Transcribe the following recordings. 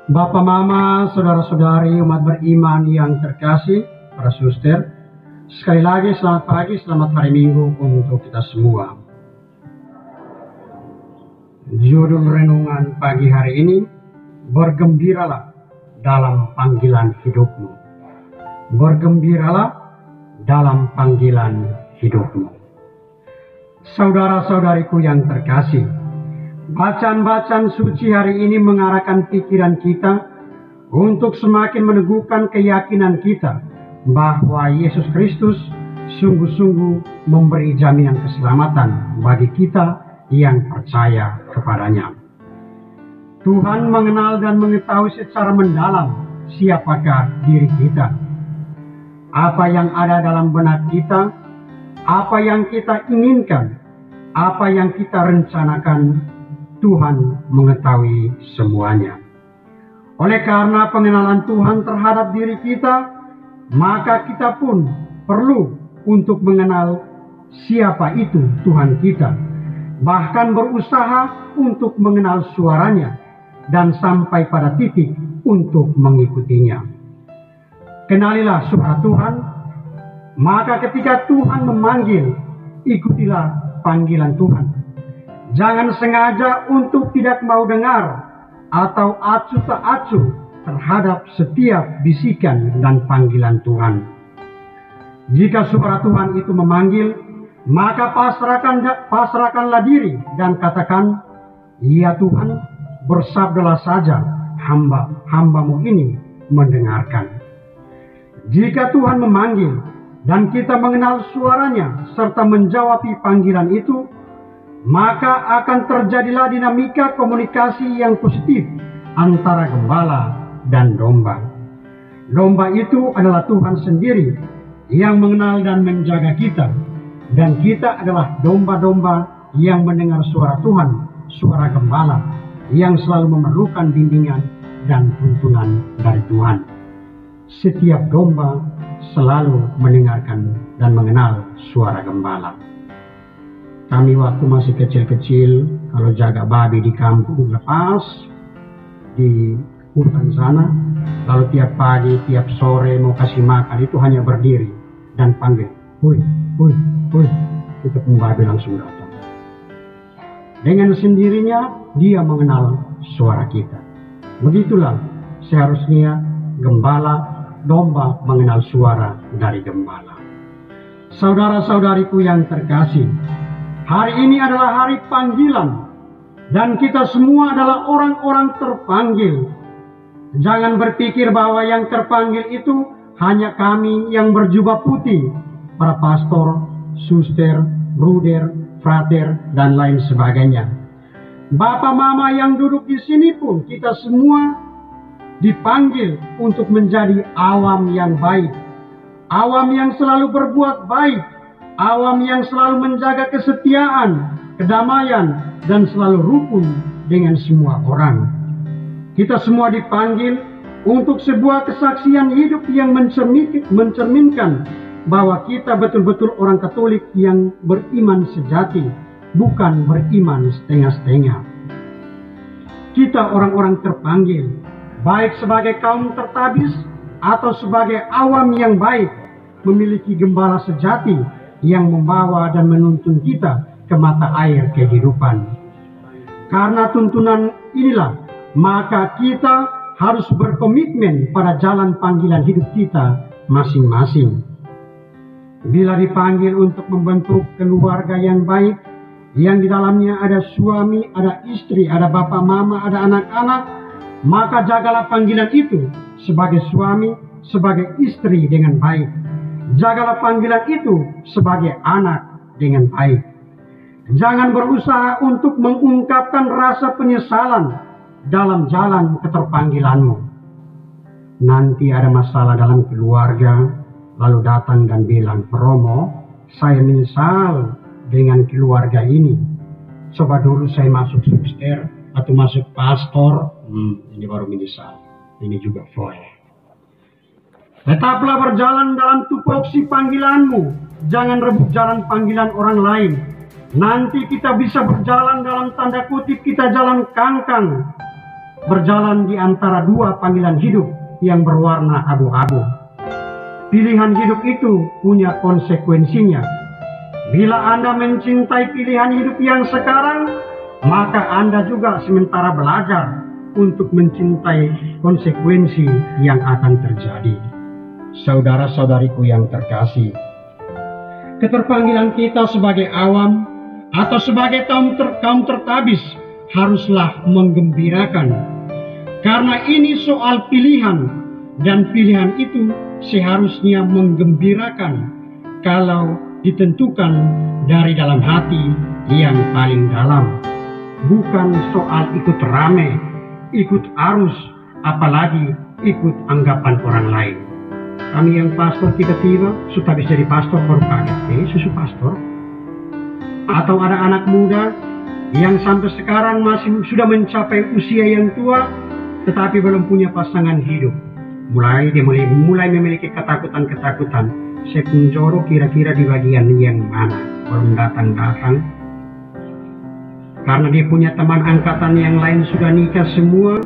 Bapak, Mama, saudara-saudari umat beriman yang terkasih, para suster, sekali lagi selamat pagi, selamat hari Minggu untuk kita semua. Judul renungan pagi hari ini, bergembiralah dalam panggilan hidupmu. Bergembiralah dalam panggilan hidupmu. Saudara-saudariku yang terkasih, bacaan-bacaan suci hari ini mengarahkan pikiran kita untuk semakin meneguhkan keyakinan kita bahwa Yesus Kristus sungguh-sungguh memberi jaminan keselamatan bagi kita yang percaya kepadanya. Tuhan mengenal dan mengetahui secara mendalam siapakah diri kita, apa yang ada dalam benak kita, apa yang kita inginkan, apa yang kita rencanakan. Tuhan mengetahui semuanya. Oleh karena pengenalan Tuhan terhadap diri kita, maka kita pun perlu untuk mengenal siapa itu Tuhan kita, bahkan berusaha untuk mengenal suaranya dan sampai pada titik untuk mengikutinya. Kenalilah suara Tuhan, maka ketika Tuhan memanggil, ikutilah panggilan Tuhan. Jangan sengaja untuk tidak mau dengar atau acuh tak acuh terhadap setiap bisikan dan panggilan Tuhan. Jika suara Tuhan itu memanggil, maka pasrahkanlah diri dan katakan, "Ya Tuhan, bersabdalah saja, hamba-Mu ini mendengarkan." Jika Tuhan memanggil dan kita mengenal suaranya serta menjawab panggilan itu, maka akan terjadilah dinamika komunikasi yang positif antara gembala dan domba. Domba itu adalah Tuhan sendiri yang mengenal dan menjaga kita, dan kita adalah domba-domba yang mendengar suara Tuhan, suara gembala yang selalu memerlukan bimbingan dan tuntunan dari Tuhan. Setiap domba selalu mendengarkan dan mengenal suara gembala. Kami waktu masih kecil-kecil, kalau jaga babi di kampung lepas di hutan sana, lalu tiap pagi, tiap sore mau kasih makan itu hanya berdiri dan panggil, "Hui, hui, hui." Itu pun babi langsung datang. Dengan sendirinya dia mengenal suara kita. Begitulah seharusnya gembala, domba mengenal suara dari gembala. Saudara-saudariku yang terkasih, hari ini adalah hari panggilan, dan kita semua adalah orang-orang terpanggil. Jangan berpikir bahwa yang terpanggil itu hanya kami yang berjubah putih, para pastor, suster, bruder, frater, dan lain sebagainya. Bapak mama yang duduk di sini pun kita semua dipanggil untuk menjadi awam yang baik, awam yang selalu berbuat baik, awam yang selalu menjaga kesetiaan, kedamaian, dan selalu rukun dengan semua orang. Kita semua dipanggil untuk sebuah kesaksian hidup yang mencerminkan bahwa kita betul-betul orang Katolik yang beriman sejati, bukan beriman setengah-setengah. Kita orang-orang terpanggil, baik sebagai kaum tertabis atau sebagai awam yang baik, memiliki gembala sejati yang membawa dan menuntun kita ke mata air kehidupan. Karena tuntunan inilah, maka kita harus berkomitmen pada jalan panggilan hidup kita masing-masing. Bila dipanggil untuk membentuk keluarga yang baik, yang di dalamnya ada suami, ada istri, ada bapak mama, ada anak-anak, maka jagalah panggilan itu sebagai suami, sebagai istri dengan baik. Jagalah panggilan itu sebagai anak dengan baik. Jangan berusaha untuk mengungkapkan rasa penyesalan dalam jalan keterpanggilanmu. Nanti ada masalah dalam keluarga, lalu datang dan bilang, "Romo, saya menyesal dengan keluarga ini. Coba dulu saya masuk suster atau masuk pastor, ini baru menyesal. Ini juga boleh." Tetaplah berjalan dalam tupoksi panggilanmu. Jangan rebut jalan panggilan orang lain. Nanti kita bisa berjalan dalam tanda kutip kita jalan kangkang. berjalan di antara dua panggilan hidup yang berwarna abu-abu. Pilihan hidup itu punya konsekuensinya. Bila Anda mencintai pilihan hidup yang sekarang, maka Anda juga sementara belajar untuk mencintai konsekuensi yang akan terjadi. Saudara-saudariku yang terkasih, keterpanggilan kita sebagai awam atau sebagai kaum tertabis haruslah menggembirakan. Karena ini soal pilihan, dan pilihan itu seharusnya menggembirakan kalau ditentukan dari dalam hati yang paling dalam. Bukan soal ikut rame, ikut arus, apalagi ikut anggapan orang lain. Kami yang pastor tiba-tiba sudah bisa jadi pastor baru kaget, susu pastor. Atau ada anak muda yang sampai sekarang masih sudah mencapai usia yang tua, tetapi belum punya pasangan hidup. Dia mulai memiliki ketakutan-ketakutan. Saya pun jodoh kira-kira di bagian yang mana? Belum datang-datang. Karena dia punya teman angkatan yang lain sudah nikah semua,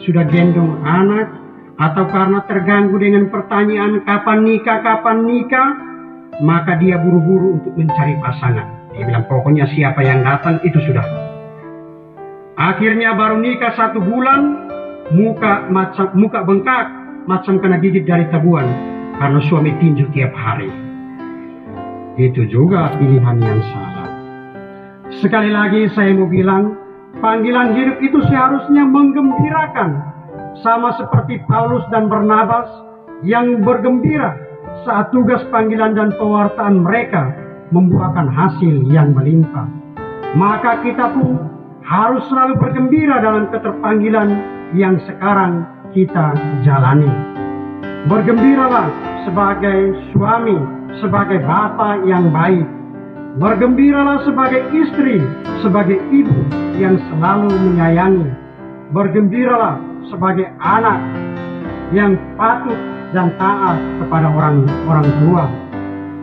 sudah gendong anak, atau karena terganggu dengan pertanyaan kapan nikah, maka dia buru-buru untuk mencari pasangan. Dia bilang pokoknya siapa yang datang itu sudah. Akhirnya baru nikah 1 bulan, muka bengkak, macam kena gigit dari tabuan, karena suami tinju tiap hari. Itu juga pilihan yang salah. Sekali lagi saya mau bilang, panggilan hidup itu seharusnya menggembirakan. Sama seperti Paulus dan Barnabas yang bergembira saat tugas panggilan dan pewartaan mereka membuahkan hasil yang melimpah. Maka kita pun harus selalu bergembira dalam keterpanggilan yang sekarang kita jalani. Bergembiralah sebagai suami, sebagai bapa yang baik. Bergembiralah sebagai istri, sebagai ibu yang selalu menyayangi. Bergembiralah sebagai anak yang patut dan taat kepada orang tua.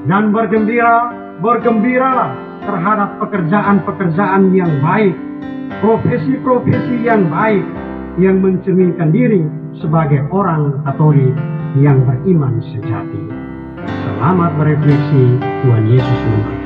Dan bergembiralah terhadap pekerjaan-pekerjaan yang baik, profesi-profesi yang baik, yang mencerminkan diri sebagai orang Katolik yang beriman sejati. Selamat berefleksi, Tuhan Yesus memberkati.